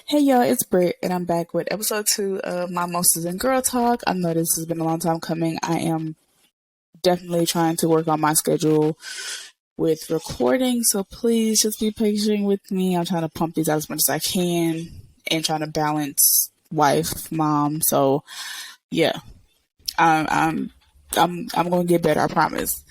Hey y'all, it's Britt, and I'm back with episode 2 of Mommosas and Girl Talk. I know this has been a long time coming. I am definitely trying to work on my schedule with recording, so please just be patient with me. I'm trying to pump these out as much as I can and trying to balance wife, mom. So yeah, I'm I'm I'm gonna get better. I promise.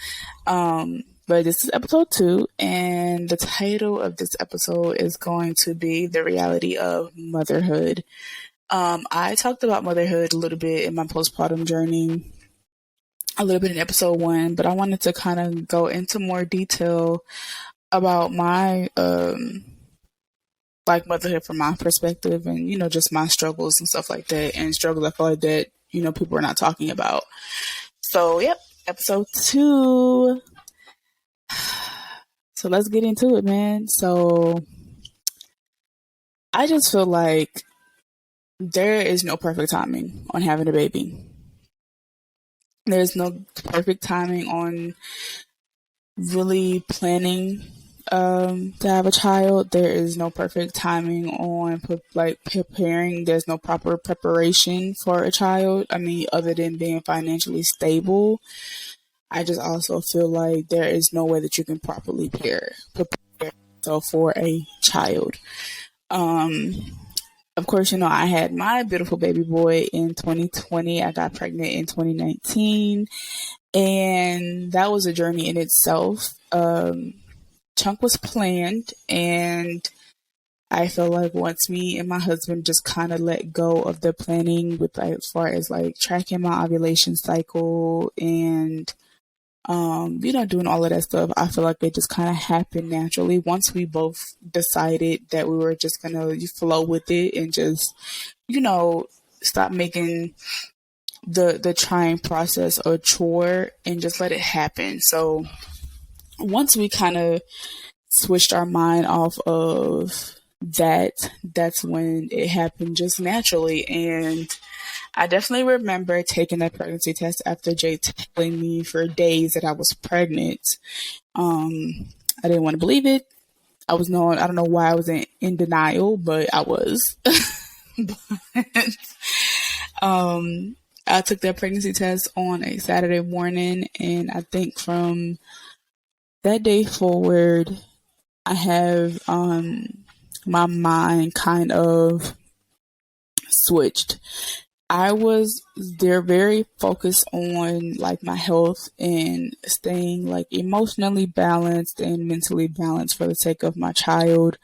But this is episode 2, and the title of this episode is going to be the reality of motherhood. I talked about motherhood a little bit in my postpartum journey, a little bit in episode 1, but I wanted to kind of go into more detail about my like motherhood from my perspective, and just my struggles and stuff like that, and struggles I feel like that people are not talking about. So yep, episode 2. So let's get into it, man. So I just feel like there is no perfect timing on having a baby. There's no perfect timing on really planning to have a child. There is no perfect timing on like preparing. There's no proper preparation for a child. I mean, other than being financially stable, I just also feel like there is no way that you can properly prepare yourself for a child. Um, of course, I had my beautiful baby boy in 2020. I got pregnant in 2019, and that was a journey in itself. Chunk was planned, and I feel like once me and my husband just kind of let go of the planning with like, as far as like tracking my ovulation cycle and doing all of that stuff, I feel like it just kind of happened naturally once we both decided that we were just gonna flow with it and just, stop making the trying process a chore and just let it happen. So once we kind of switched our mind off of that's when it happened just naturally. And I definitely remember taking that pregnancy test after Jay telling me for days that I was pregnant. I didn't want to believe it. I don't know why I was in denial, but I was. but, I took that pregnancy test on a Saturday morning, and I think from that day forward, I have my mind kind of switched. I was They're very focused on like my health and staying like emotionally balanced and mentally balanced for the sake of my child.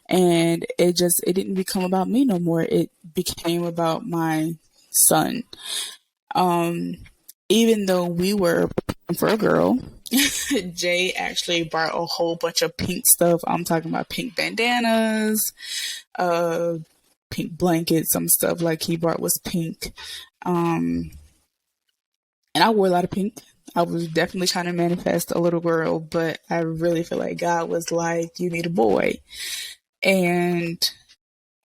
And it didn't become about me no more. It became about my son. Um, Even though we were preparing for a girl, Jay actually bought a whole bunch of pink stuff. I'm talking about pink bandanas, uh, pink blankets, some stuff like he bought was pink. Um, and I wore a lot of pink. I was definitely trying to manifest a little girl, but I really feel like God was like, you need a boy. And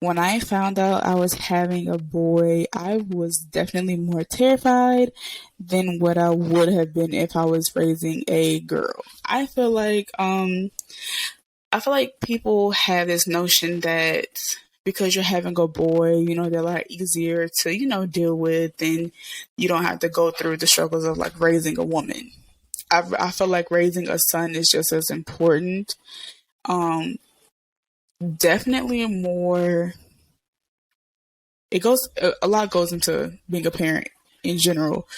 when I found out I was having a boy, I was definitely more terrified than what I would have been if I was raising a girl. I feel like people have this notion that because you're having a boy, they're a lot easier to, deal with, and you don't have to go through the struggles of like raising a woman. I feel like raising a son is just as important. Um, Definitely more. A lot goes into being a parent in general,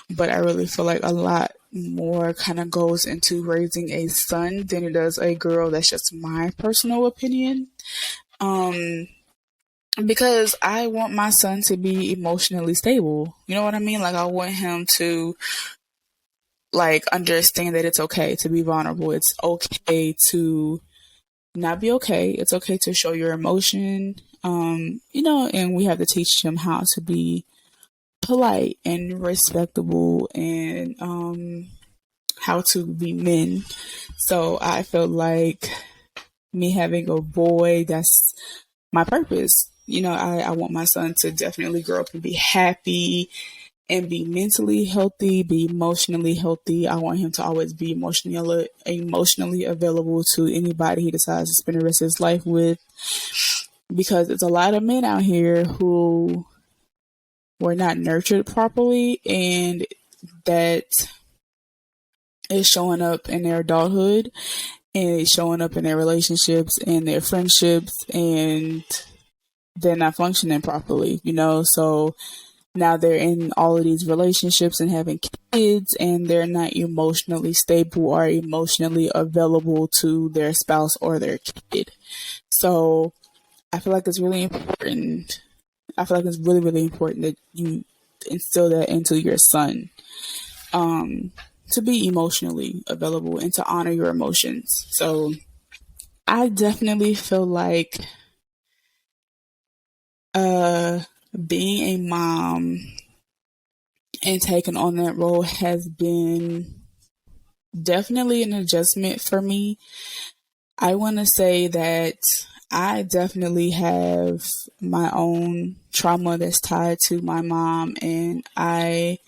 but I really feel like a lot more kind of goes into raising a son than it does a girl. That's just my personal opinion. Um, because I want my son to be emotionally stable. You know what I mean? Like I want him to like understand that it's okay to be vulnerable. It's okay to not be okay. It's okay to show your emotion. And we have to teach him how to be polite and respectable and how to be men. So I feel like me having a boy, that's my purpose. I want my son to definitely grow up and be happy and be mentally healthy, be emotionally healthy. I want him to always be emotionally available to anybody he decides to spend the rest of his life with. because it's a lot of men out here who were not nurtured properly, and that is showing up in their adulthood, and it's showing up in their relationships and their friendships, and they're not functioning properly, So now they're in all of these relationships and having kids, and they're not emotionally stable or emotionally available to their spouse or their kid. So I feel like it's really important. I feel like it's really, really important that you instill that into your son, to be emotionally available and to honor your emotions. So I definitely feel like being a mom and taking on that role has been definitely an adjustment for me. I want to say that I definitely have my own trauma that's tied to my mom, and I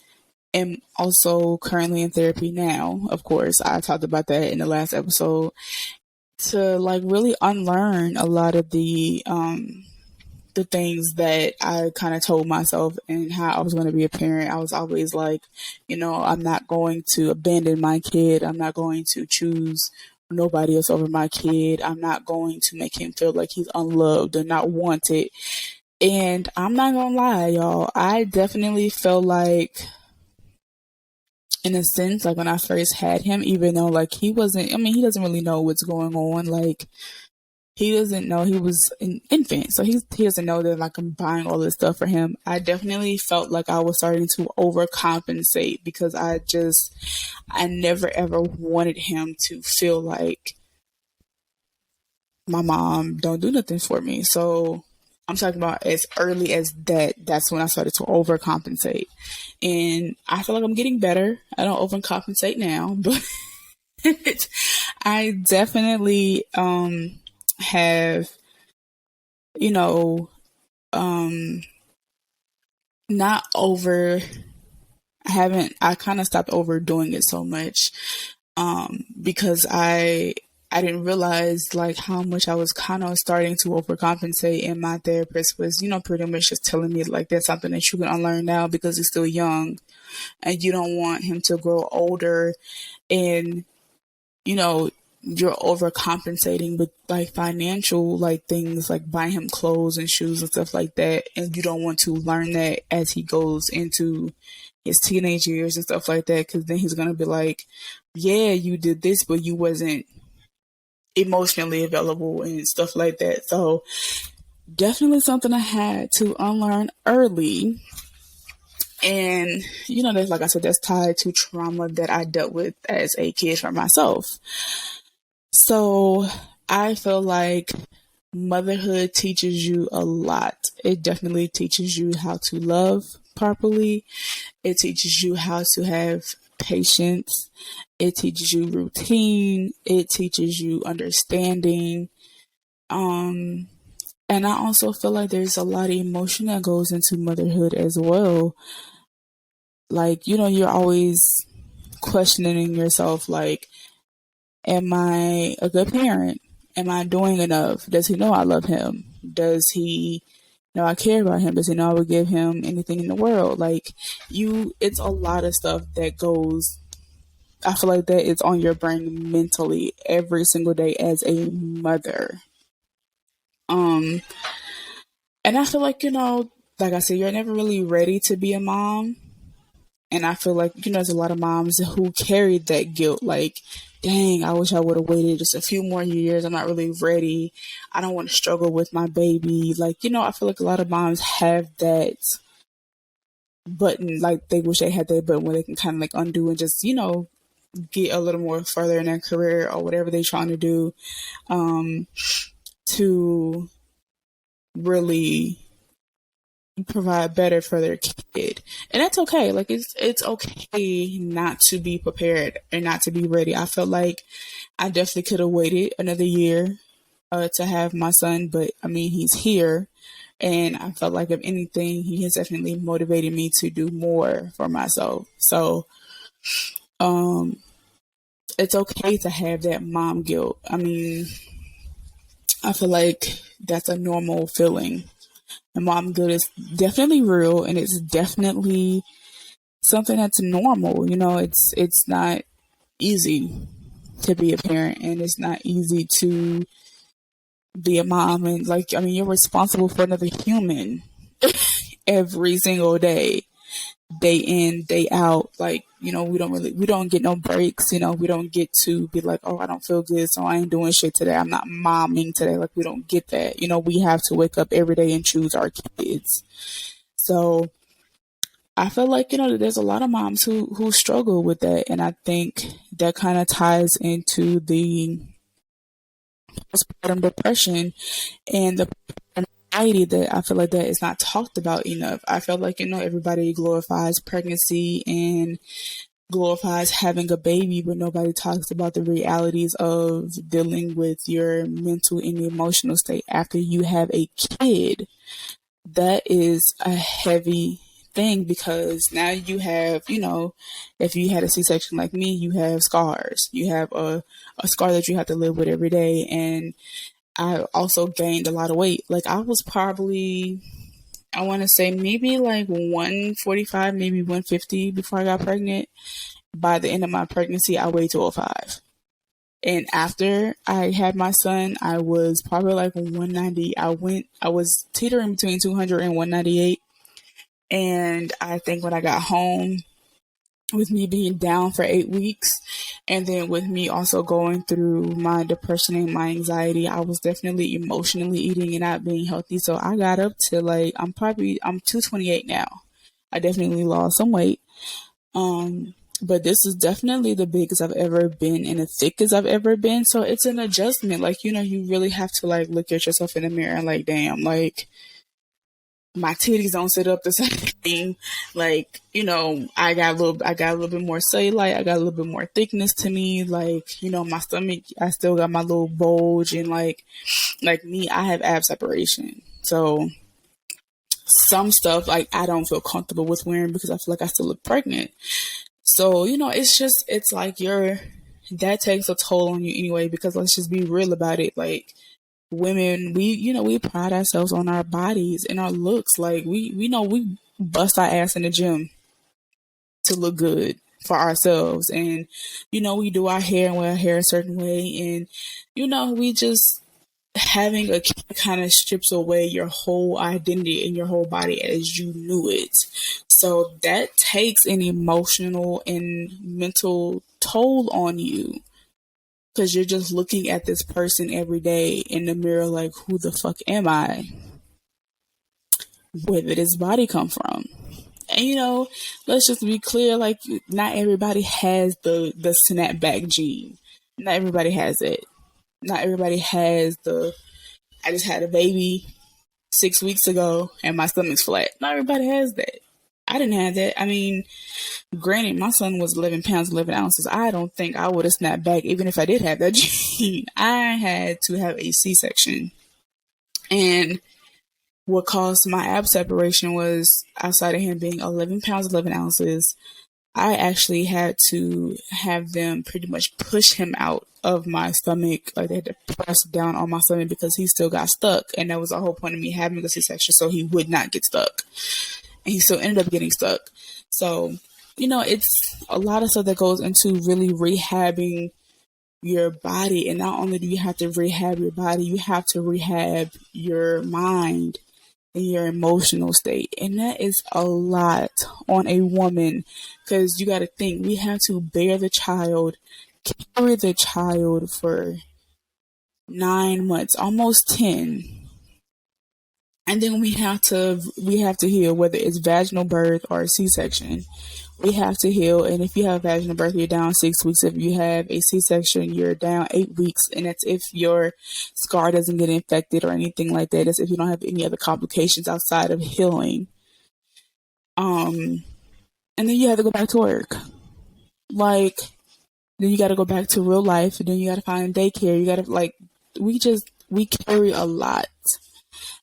am also currently in therapy now. Of course, I talked about that in the last episode, to like really unlearn a lot of the things that I kind of told myself and how I was going to be a parent. I was always like, I'm not going to abandon my kid. I'm not going to choose nobody else over my kid. I'm not going to make him feel like he's unloved or not wanted. And I'm not going to lie, y'all. I definitely felt like, in a sense, like when I first had him, even though like he doesn't really know what's going on. Like, he doesn't know, he was an infant, so he doesn't know that like I'm buying all this stuff for him. I definitely felt like I was starting to overcompensate because I never ever wanted him to feel like my mom don't do nothing for me. So I'm talking about as early as that. That's when I started to overcompensate, and I feel like I'm getting better. I don't overcompensate now, but I definitely have, you know, not over, I kind of stopped overdoing it so much, because I didn't realize like how much I was kind of starting to overcompensate, and my therapist was, pretty much just telling me like that's something that you can unlearn now because he's still young, and you don't want him to grow older and, you're overcompensating with like financial like things like buying him clothes and shoes and stuff like that, and you don't want to learn that as he goes into his teenage years and stuff like that, because then he's gonna be like, yeah, you did this but you wasn't emotionally available and stuff like that. So definitely something I had to unlearn early. And that's, like I said, that's tied to trauma that I dealt with as a kid for myself. So I feel like motherhood teaches you a lot. It definitely teaches you how to love properly. It teaches you how to have patience. It teaches you routine. It teaches you understanding. And I also feel like there's a lot of emotion that goes into motherhood as well. Like, you're always questioning yourself, like, am I a good parent? Am I doing enough? Does he know I love him? Does he know I care about him? Does he know I would give him anything in the world? Like, it's a lot of stuff that goes, I feel like that is on your brain mentally every single day as a mother. And I feel like, like I said, you're never really ready to be a mom. And I feel like, there's a lot of moms who carry that guilt. Like, dang, I wish I would have waited just a few more years. I'm not really ready. I don't want to struggle with my baby. Like, I feel like a lot of moms have that button. Like, they wish they had that button where they can kind of like undo and just, get a little more further in their career or whatever they're trying to do, to really provide better for their kid. And that's okay. Like, it's okay not to be prepared and not to be ready. I felt like I definitely could have waited another year to have my son, but I mean, he's here, and I felt like if anything, he has definitely motivated me to do more for myself. So it's okay to have that mom guilt. I mean, I feel like that's a normal feeling. And mom guilt is definitely real, and it's definitely something that's normal. It's not easy to be a parent, and it's not easy to be a mom. And like, I mean, you're responsible for another human every single day in, day out. Like, we don't get no breaks. We don't get to be like, oh, I don't feel good, so I ain't doing shit today. I'm not momming today. Like, we don't get that. We have to wake up every day and choose our kids. So I feel like, there's a lot of moms who struggle with that. And I think that kind of ties into the postpartum depression and the anxiety that I feel like that is not talked about enough. I feel like, everybody glorifies pregnancy and glorifies having a baby, but nobody talks about the realities of dealing with your mental and emotional state after you have a kid. That is a heavy thing, because now you have, if you had a C-section like me, you have scars. You have a scar that you have to live with every day. And I also gained a lot of weight. Like, I was probably, I want to say maybe like 145, maybe 150 before I got pregnant. By the end of my pregnancy, I weighed 205. And after I had my son, I was probably like 190. I was teetering between 200 and 198. And I think when I got home, with me being down for 8 weeks, and then with me also going through my depression and my anxiety, I was definitely emotionally eating and not being healthy. So I got up to like, I'm 228 now. I definitely lost some weight. But this is definitely the biggest I've ever been and the thickest I've ever been. So it's an adjustment. Like, you really have to like look at yourself in the mirror and like, damn, like, my titties don't sit up the same. Like, I got a little bit more cellulite. I got a little bit more thickness to me. Like, my stomach, I still got my little bulge, and like me, I have ab separation. So some stuff like I don't feel comfortable with wearing because I feel like I still look pregnant. So, it's like that takes a toll on you anyway, because let's just be real about it. Like, women, we pride ourselves on our bodies and our looks. Like, we know we bust our ass in the gym to look good for ourselves. And, we do our hair and wear our hair a certain way. And, we just, having a kid kind of strips away your whole identity and your whole body as you knew it. So that takes an emotional and mental toll on you, because you're just looking at this person every day in the mirror like, who the fuck am I? Where did this body come from? And let's just be clear, like, not everybody has the snapback gene. Not everybody has it. Not everybody has I just had a baby 6 weeks ago and my stomach's flat. Not everybody has that. I didn't have that. I mean, granted, my son was 11 pounds, 11 ounces. I don't think I would have snapped back even if I did have that gene. I had to have a C-section. And what caused my ab separation was, outside of him being 11 pounds, 11 ounces, I actually had to have them pretty much push him out of my stomach. Like, they had to press down on my stomach because he still got stuck. And that was the whole point of me having the C-section, so he would not get stuck. And he still ended up getting stuck. So, it's a lot of stuff that goes into really rehabbing your body. And not only do you have to rehab your body, you have to rehab your mind and your emotional state. And that is a lot on a woman, because you got to think, we have to bear the child, carry the child for 9 months, almost 10. And then we have to heal, whether it's vaginal birth or a C-section. We have to heal. And if you have a vaginal birth, you're down 6 weeks. If you have a C-section, you're down 8 weeks. And that's if your scar doesn't get infected or anything like that. That's if you don't have any other complications outside of healing. And then you have to go back to work. Like, then you got to go back to real life. And then you got to find daycare. You got to, like, we carry a lot.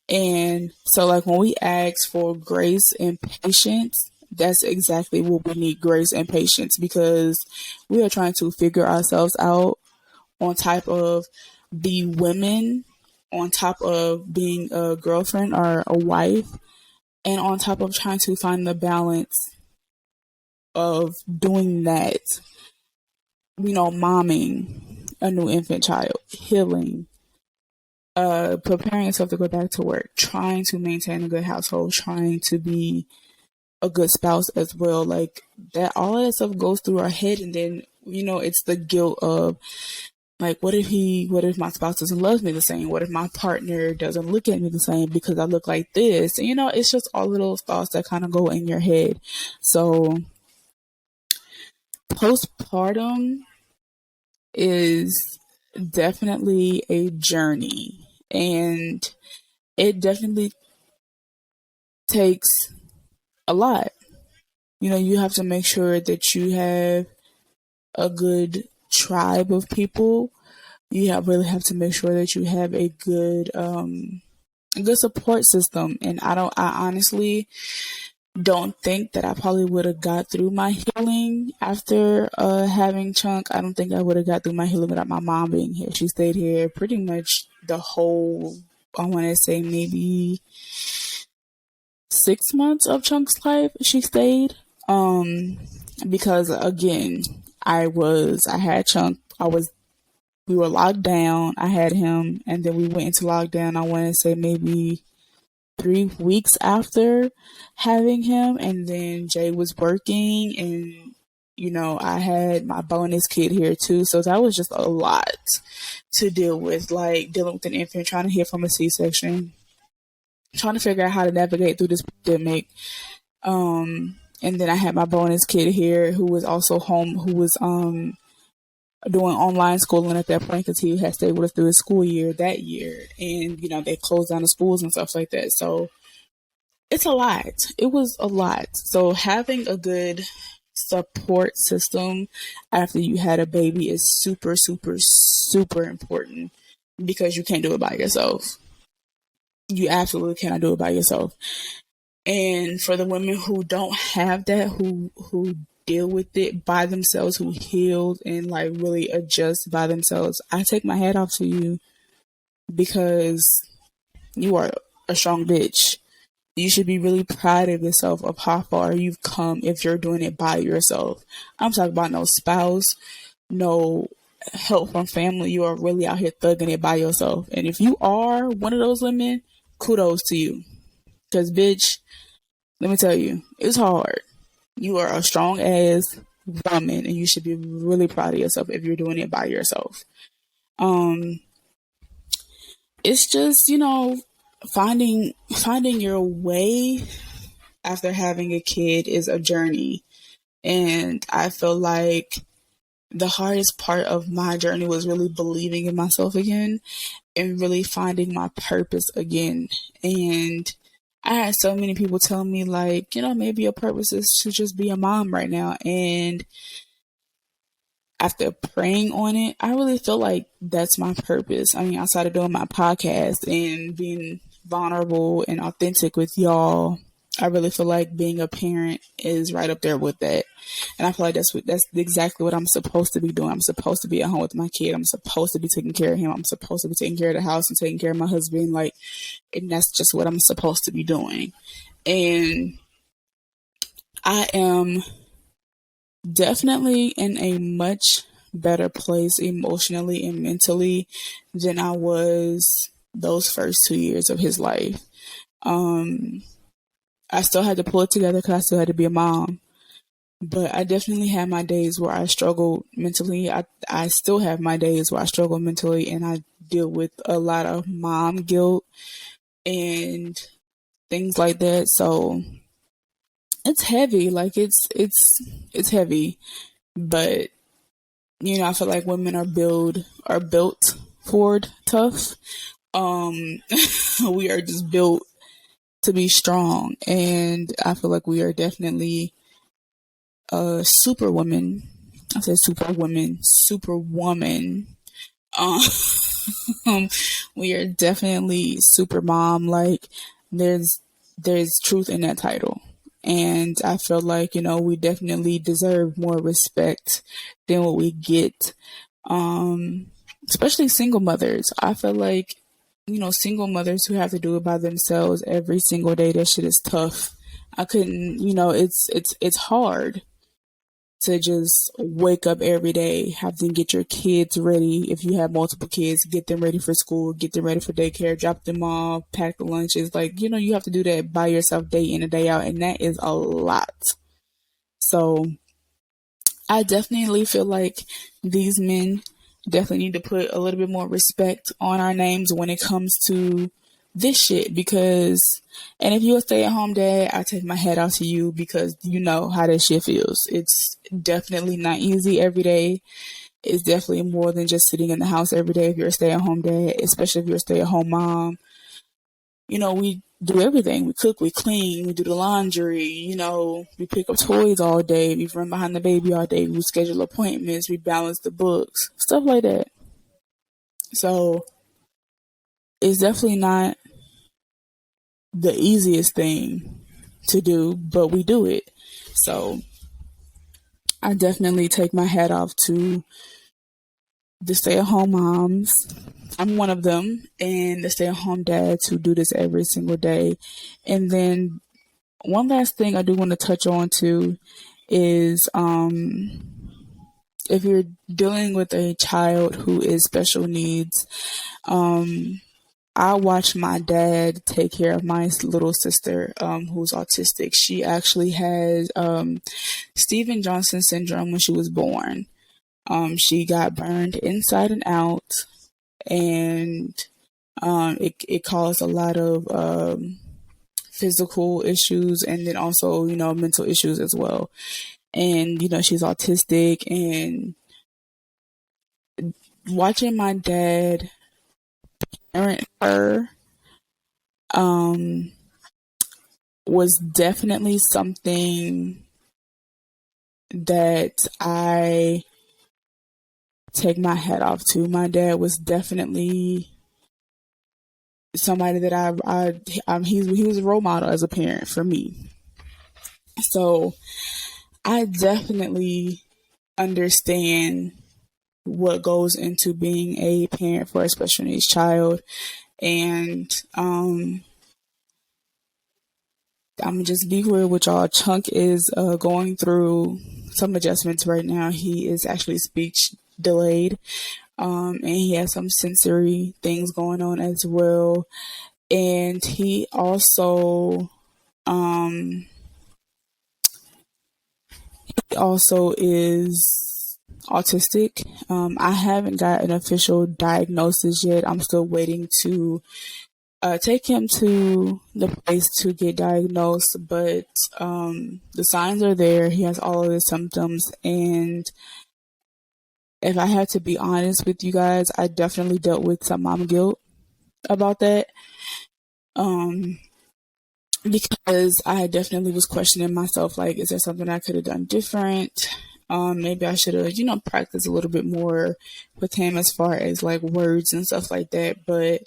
And so, like, when we ask for grace and patience, that's exactly what we need, grace and patience, because we are trying to figure ourselves out on type of be women on top of being a girlfriend or a wife, and on top of trying to find the balance of doing that, momming a new infant child, healing, preparing yourself to go back to work, trying to maintain a good household, trying to be a good spouse as well. Like that, all of that stuff goes through our head, and then it's the guilt of like, what if my spouse doesn't love me the same? What if my partner doesn't look at me the same because I look like this? And, it's just all of those thoughts that kind of go in your head. So postpartum is definitely a journey, and it definitely takes a lot. You have to make sure that you have a good tribe of people. You really have to make sure that you have a good support system. And I honestly don't think that I probably would have got through my healing after having Chunk. I don't think I would have got through my healing without my mom being here. She stayed here pretty much the whole, I want to say maybe 6 months of Chunk's life. She stayed because again, I had Chunk. We were locked down. I had him, and then we went into lockdown. I want to say maybe 3 weeks after having him, and then Jay was working, and I had my bonus kid here too, so that was just a lot to deal with, like dealing with an infant, trying to heal from a C-section, trying to figure out how to navigate through this pandemic. And then I had my bonus kid here who was also home, who was doing online schooling at that point because he had stayed with us through his school year that year. And, they closed down the schools and stuff like that. So it's a lot. It was a lot. So having a good support system after you had a baby is super, super, super important, because you can't do it by yourself. You absolutely cannot do it by yourself. And for the women who don't have that, who deal with it by themselves, who healed and like really adjust by themselves, I take my hat off to you, because you are a strong bitch. You should be really proud of yourself, of how far you've come if you're doing it by yourself. I'm talking about no spouse, no help from family. You are really out here thugging it by yourself. And if you are one of those women, kudos to you. Because bitch, let me tell you, it's hard. You are a strong ass woman, and you should be really proud of yourself if you're doing it by yourself. It's just, finding your way after having a kid is a journey. And I feel like the hardest part of my journey was really believing in myself again and really finding my purpose again. And I had so many people tell me, like, maybe your purpose is to just be a mom right now. And after praying on it, I really feel like that's my purpose. I mean, outside of doing my podcast and being vulnerable and authentic with y'all, I really feel like being a parent is right up there with that. And I feel like that's exactly what I'm supposed to be doing. I'm supposed to be at home with my kid. I'm supposed to be taking care of him. I'm supposed to be taking care of the house and taking care of my husband. And that's just what I'm supposed to be doing. And I am definitely in a much better place emotionally and mentally than I was those first 2 years of his life. I still had to pull it together because I still had to be a mom. But I definitely had my days where I struggled mentally. I still have my days where I struggle mentally, and I deal with a lot of mom guilt and things like that. So it's heavy. Like it's heavy. But I feel like women are built for tough. We are just built to be strong, and I feel like we are definitely superwoman. I said superwoman. We are definitely super mom. Like there's truth in that title. And I feel like, we definitely deserve more respect than what we get. Especially single mothers. I feel like single mothers who have to do it by themselves every single day, that shit is tough. I couldn't, it's hard to just wake up every day, have to get your kids ready. If you have multiple kids, get them ready for school, get them ready for daycare, drop them off, pack the lunches. Like, you have to do that by yourself day in and day out. And that is a lot. So I definitely feel like these men definitely need to put a little bit more respect on our names when it comes to this shit, because and if you're a stay-at-home dad, I take my hat off to you, because you know how that shit feels. It's definitely not easy every day. It's definitely more than just sitting in the house every day if you're a stay-at-home dad, especially if you're a stay-at-home mom. We do everything. We cook, we clean, we do the laundry, we pick up toys all day, we run behind the baby all day, we schedule appointments, we balance the books, stuff like that. So it's definitely not the easiest thing to do, but we do it. So I definitely take my hat off to the stay-at-home moms. I'm one of them, and the stay-at-home dads who do this every single day. And then one last thing I do want to touch on too is if you're dealing with a child who is special needs, I watched my dad take care of my little sister who's autistic. She actually has Steven Johnson syndrome when she was born. She got burned inside and out, and it caused a lot of physical issues, and then also, mental issues as well. And, she's autistic, and watching my dad parent her was definitely something that I take my hat off to. My dad was definitely somebody that he was a role model as a parent for me. So I definitely understand what goes into being a parent for a special needs child. And I'm gonna just be real with y'all. Chunk is going through some adjustments right now. He is actually speech delayed, and he has some sensory things going on as well. And he also is autistic. I haven't got an official diagnosis yet. I'm still waiting to take him to the place to get diagnosed, but the signs are there. He has all of the symptoms, and if I had to be honest with you guys, I definitely dealt with some mom guilt about that. Because I definitely was questioning myself, like, is there something I could have done different? Maybe I should have, practiced a little bit more with him as far as like words and stuff like that. But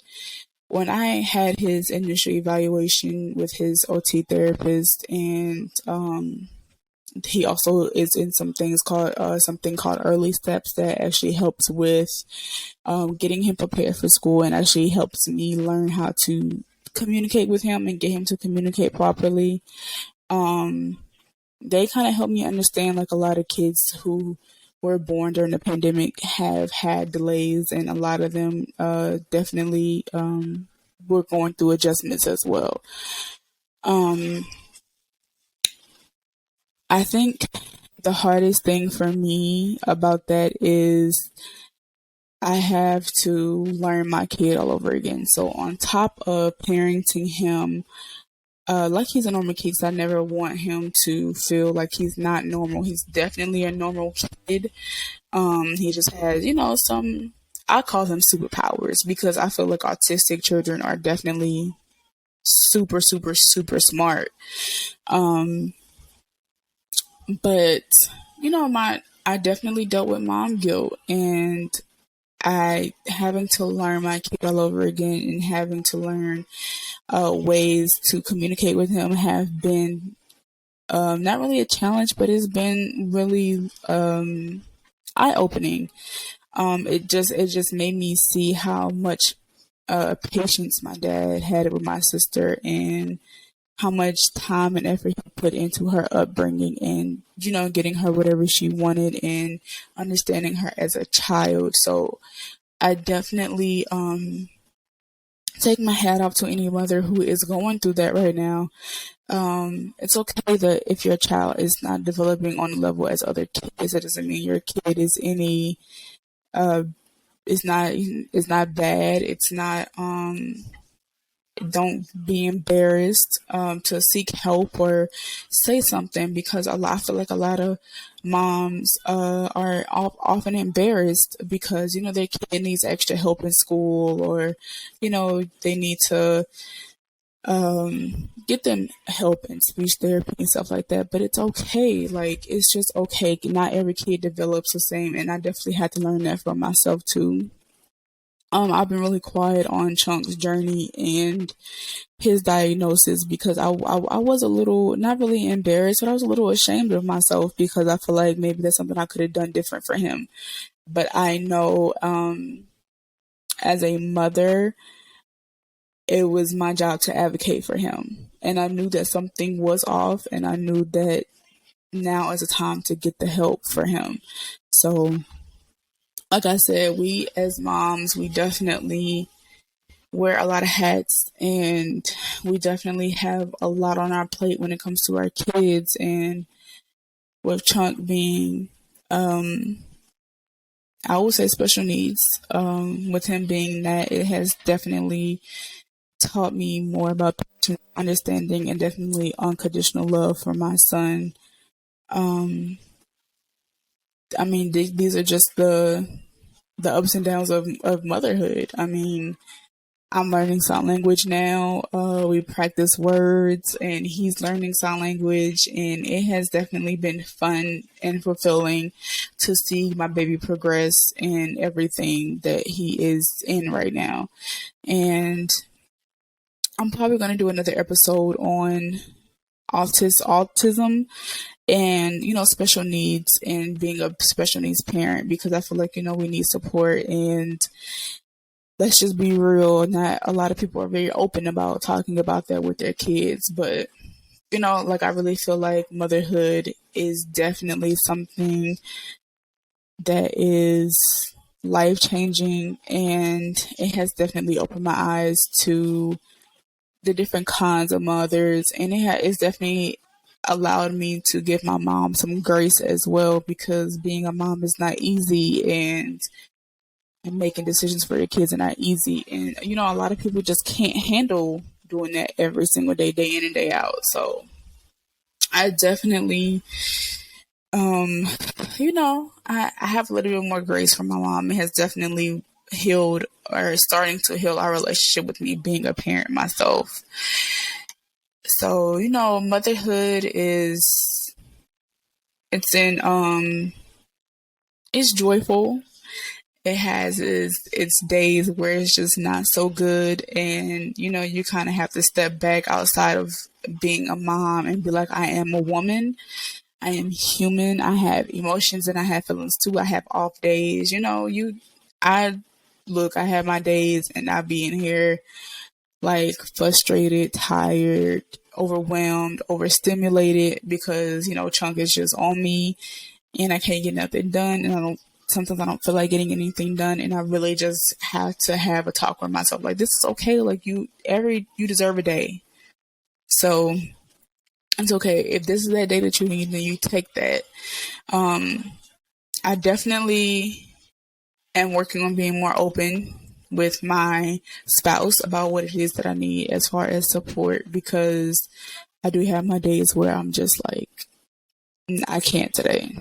when I had his initial evaluation with his OT therapist, and he also is in something called early steps that actually helps with getting him prepared for school, and actually helps me learn how to communicate with him and get him to communicate properly. They kind of helped me understand, like, a lot of kids who were born during the pandemic have had delays, and a lot of them definitely were going through adjustments as well. I think the hardest thing for me about that is I have to learn my kid all over again. So on top of parenting him like he's a normal kid, 'cause I never want him to feel like he's not normal. He's definitely a normal kid. He just has, I call them superpowers, because I feel like autistic children are definitely super, super, super smart. But I definitely dealt with mom guilt, and I having to learn my kid all over again, and having to learn ways to communicate with him have been not really a challenge, but it's been really eye opening. It just made me see how much patience my dad had with my sister, and how much time and effort he put into her upbringing, and getting her whatever she wanted and understanding her as a child. So I definitely take my hat off to any mother who is going through that right now. It's okay that if your child is not developing on the level as other kids, that doesn't mean your kid is any uh it's not bad. It's not don't be embarrassed to seek help or say something, because I feel like a lot of moms are often embarrassed because their kid needs extra help in school, or they need to get them help in speech therapy and stuff like that. But it's okay. Like, it's just okay. Not every kid develops the same, and I definitely had to learn that from myself too. I've been really quiet on Chunk's journey and his diagnosis because I was a little, not really embarrassed, but I was a little ashamed of myself, because I feel like maybe that's something I could have done different for him. But I know, as a mother, it was my job to advocate for him. And I knew that something was off, and I knew that now is a time to get the help for him. So, like I said, we as moms, we definitely wear a lot of hats, and we definitely have a lot on our plate when it comes to our kids. And with Chunk being, I would say, special needs, with him being that, it has definitely taught me more about understanding and definitely unconditional love for my son. I mean, these are just the ups and downs of motherhood. I mean, I'm learning sign language now. We practice words, and he's learning sign language, and it has definitely been fun and fulfilling to see my baby progress in everything that he is in right now. And I'm probably going to do another episode on autism and special needs, and being a special needs parent, because I feel like we need support. And let's just be real, not a lot of people are very open about talking about that with their kids. But like, I really feel like motherhood is definitely something that is life changing, and it has definitely opened my eyes to the different kinds of mothers, and it's definitely allowed me to give my mom some grace as well, because being a mom is not easy, and making decisions for your kids are not easy. And a lot of people just can't handle doing that every single day, day in and day out. So I definitely, I have a little bit more grace for my mom. It has definitely healed, or starting to heal, our relationship with me being a parent myself. So, motherhood is, it's joyful. It has its days where it's just not so good, and you kind of have to step back outside of being a mom and be like, I am a woman, I am human, I have emotions and I have feelings too, I have off days. I I have my days, and I be in here like frustrated, tired, overwhelmed, overstimulated, because Chunk is just on me, and I can't get nothing done, and sometimes I don't feel like getting anything done, and I really just have to have a talk with myself, like, this is okay, like, you deserve a day. So it's okay. If this is that day that you need, then you take that. I definitely am working on being more open with my spouse about what it is that I need as far as support, because I do have my days where I'm just like, I can't today,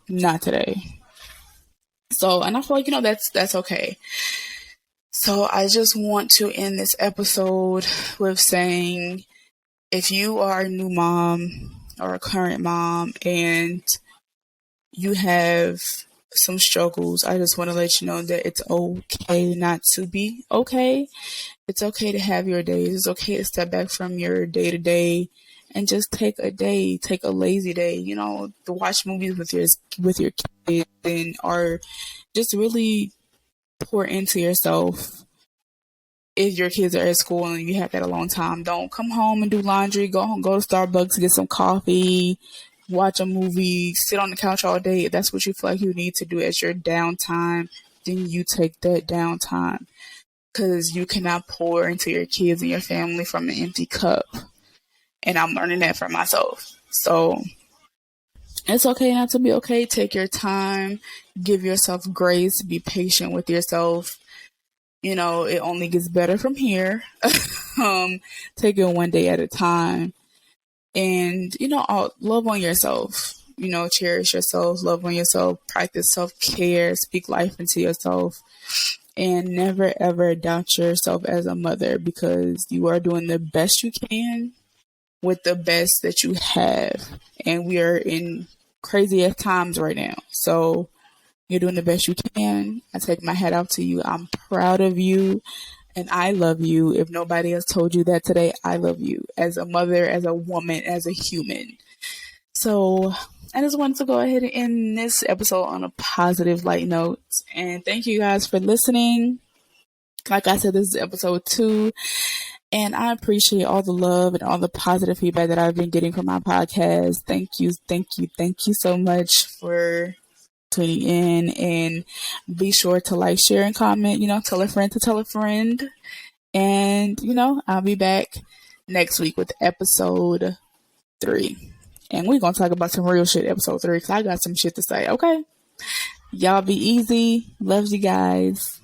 not today. So, and I feel like, that's okay. So I just want to end this episode with saying, if you are a new mom or a current mom and you have some struggles, I just want to let you know that it's okay not to be okay. It's okay to have your days. It's okay to step back from your day to day and just take a lazy day, to watch movies with your kids, or just really pour into yourself if your kids are at school and you have that a long time, don't come home and do laundry. Go home, go to Starbucks, get some coffee, watch a movie, sit on the couch all day. If that's what you feel like you need to do as your downtime, then you take that downtime. Because you cannot pour into your kids and your family from an empty cup. And I'm learning that for myself. So it's okay not to be okay. Take your time. Give yourself grace. Be patient with yourself. You know, it only gets better from here. Take it one day at a time. And, you know, love on yourself. You know, cherish yourself. Love on yourself. Practice self-care. Speak life into yourself. And never, ever doubt yourself as a mother, because you are doing the best you can with the best that you have. And we are in crazy ass times right now. So you're doing the best you can. I take my hat off to you. I'm proud of you. And I love you. If nobody else told you that today, I love you as a mother, as a woman, as a human. So I just wanted to go ahead and end this episode on a positive, light note. And thank you guys for listening. Like I said, this is episode 2. And I appreciate all the love and all the positive feedback that I've been getting from my podcast. Thank you so much for tuning in. And be sure to like, share, and comment. You know, tell a friend to tell a friend. And, you know, I'll be back next week with episode 3. And we're going to talk about some real shit, episode 3, because I got some shit to say, okay? Y'all be easy. Love you guys.